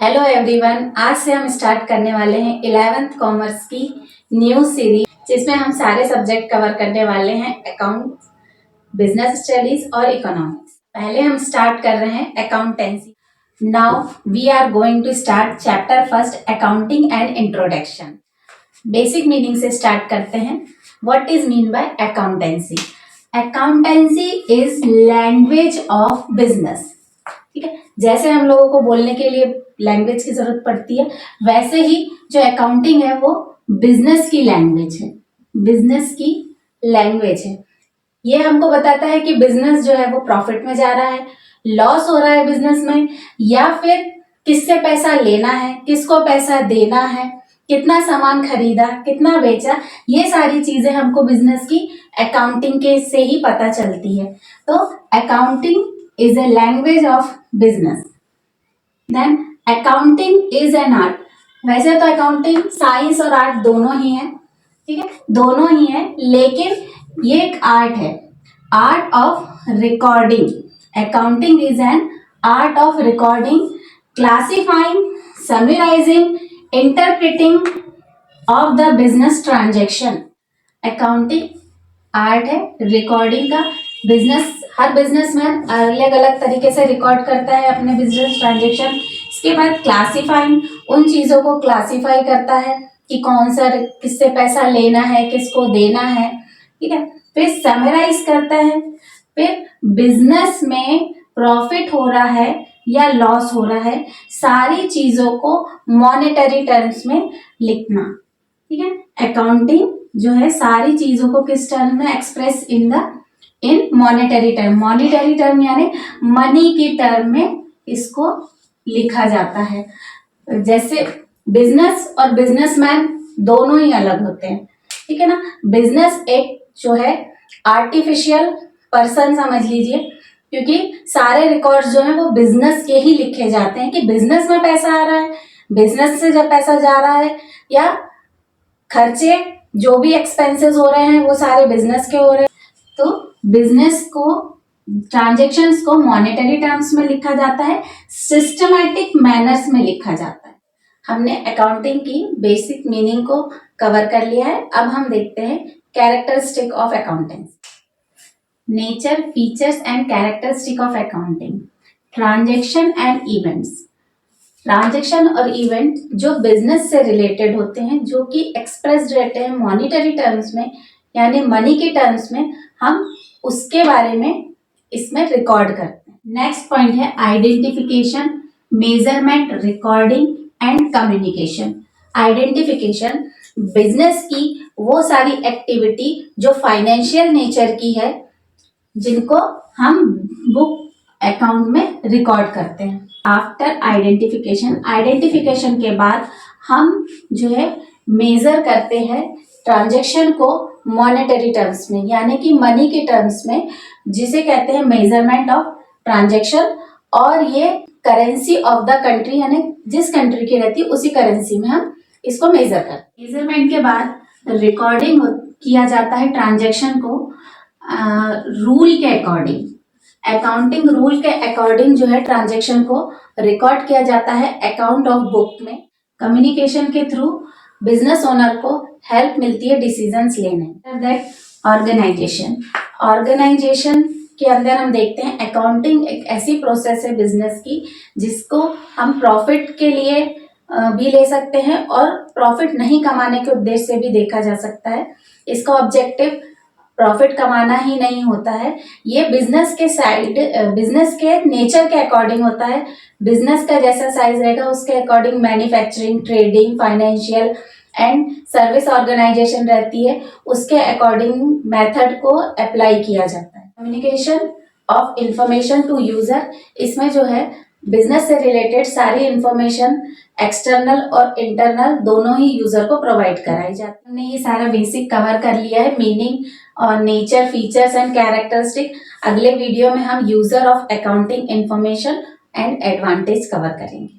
Hello everyone, आज से हम स्टार्ट करने वाले हैं 11th कॉमर्स की न्यू सीरीज, जिसमें हम सारे सब्जेक्ट कवर करने वाले हैं अकाउंट, बिजनेस स्टडीज और इकोनॉमिक्स। पहले हम स्टार्ट कर रहे हैं accountancy. Now we are going to start chapter first, accounting and introduction. Basic meaning से स्टार्ट करते हैं। What is mean by accountancy? Accountancy is language of business. ठीक है, जैसे हम लोगों को बोलने के लिए लैंग्वेज की जरूरत पड़ती है, वैसे ही जो अकाउंटिंग है वो बिजनेस की लैंग्वेज है। बिजनेस की लैंग्वेज है। ये हमको बताता है कि बिजनेस जो है वो प्रॉफिट में जा रहा है, लॉस हो रहा है बिजनेस में, या फिर किससे पैसा लेना है, किसको पैसा देना है, कितना सामान खरीदा, कितना बेचा, ये सारी चीजें हमको बिजनेस की अकाउंटिंग के से ही पता चलती है। तो accounting is a language of business. Then accounting is an art. वैसे तो अकाउंटिंग साइंस और आर्ट दोनों ही है, ठीक है, दोनों ही है, लेकिन ये एक आर्ट है, art of recording. Accounting is an art of recording, classifying, summarising, interpreting of the business transaction. Accounting art है रिकॉर्डिंग का। बिजनेस, हर बिजनेसमैन अलग अलग तरीके से रिकॉर्ड करता है अपने बिजनेस ट्रांजेक्शन। इसके बाद क्लासिफाइंग, उन चीजों को क्लासिफाई करता है कि कौन सा किससे पैसा लेना है, किसको देना है, ठीक है। फिर समराइज करता है, फिर बिजनेस में प्रॉफिट हो रहा है या लॉस हो रहा है, सारी चीजों को मॉनेटरी टर्म्स में लिखना, ठीक है। अकाउंटिंग जो है सारी चीजों को किस टर्म में express in monetary term. Monetary term यानी मनी की टर्म में इसको लिखा जाता है। जैसे बिजनेस और बिजनेसमैन दोनों ही अलग होते हैं, ठीक है ना। बिजनेस एक जो है आर्टिफिशियल पर्सन समझ लीजिए, क्योंकि सारे रिकॉर्ड्स जो है वो बिजनेस के ही लिखे जाते हैं कि बिजनेस में पैसा आ रहा है, बिजनेस से जब पैसा जा रहा है, या खर्चे जो भी एक्सपेंसेस हो रहे हैं वो सारे बिजनेस के हो रहे हैं। तो बिजनेस को, ट्रांजेक्शन्स को मॉनेटरी टर्म्स में लिखा जाता है, सिस्टमैटिक मैनर्स में लिखा जाता है। हमने अकाउंटिंग की बेसिक मीनिंग को कवर कर लिया है। अब हम देखते हैं characteristic of accountancy. Nature, features and characteristic of accounting. Transaction and events. Transaction और इवेंट जो बिजनेस से रिलेटेड होते हैं, जो कि एक्सप्रेस्ड रहते हैं मॉनेटरी टर्म्स में, यानी मनी के टर्म्स में, हम उसके बारे में इसमें रिकॉर्ड करते हैं। नेक्स्ट पॉइंट है identification, measurement, recording and communication. Identification, business की वो सारी एक्टिविटी जो फाइनेंशियल नेचर की है, जिनको हम बुक अकाउंट में रिकॉर्ड करते हैं। आफ्टर आइडेंटिफिकेशन, आइडेंटिफिकेशन के बाद हम जो है मेजर करते हैं ट्रांजेक्शन को मॉनेटरी टर्म्स में, यानी कि मनी के टर्म्स में, जिसे कहते हैं मेजरमेंट ऑफ ट्रांजेक्शन। और ये करेंसी ऑफ द कंट्री, यानी जिस कंट्री की रहती है उसी करेंसी में हम इसको मेजर करते हैं। मेजरमेंट के बाद रिकॉर्डिंग किया जाता है ट्रांजेक्शन को रूल के अकॉर्डिंग। अकाउंटिंग रूल के अकॉर्डिंग जो है ट्रांजेक्शन को रिकॉर्ड किया जाता है अकाउंट ऑफ बुक में। कम्युनिकेशन के थ्रू बिजनेस ओनर को हेल्प मिलती है डिसीजंस लेने। दैट ऑर्गेनाइजेशन, ऑर्गेनाइजेशन के अंदर हम देखते हैं अकाउंटिंग एक ऐसी प्रोसेस है बिजनेस की, जिसको हम प्रॉफिट के लिए भी ले सकते हैं और प्रॉफिट नहीं कमाने के उद्देश्य से भी देखा जा सकता है। इसका ऑब्जेक्टिव प्रॉफिट कमाना ही नहीं होता है। ये बिजनेस के साइड, बिजनेस के नेचर के अकॉर्डिंग होता है। बिजनेस का जैसा साइज रहेगा उसके according manufacturing, trading, financial and service organisation रहती है, उसके अकॉर्डिंग मेथड को अप्लाई किया जाता है। Communication of information to user, इसमें जो है बिजनेस से रिलेटेड सारी इंफॉर्मेशन एक्सटर्नल और इंटरनल दोनों ही यूजर को प्रोवाइड कराई जाती है। हमने ये सारा बेसिक कवर कर लिया है, मीनिंग और नेचर, फीचर्स एंड कैरेक्टरिस्टिक। अगले वीडियो में हम user of accounting information and advantage cover करेंगे।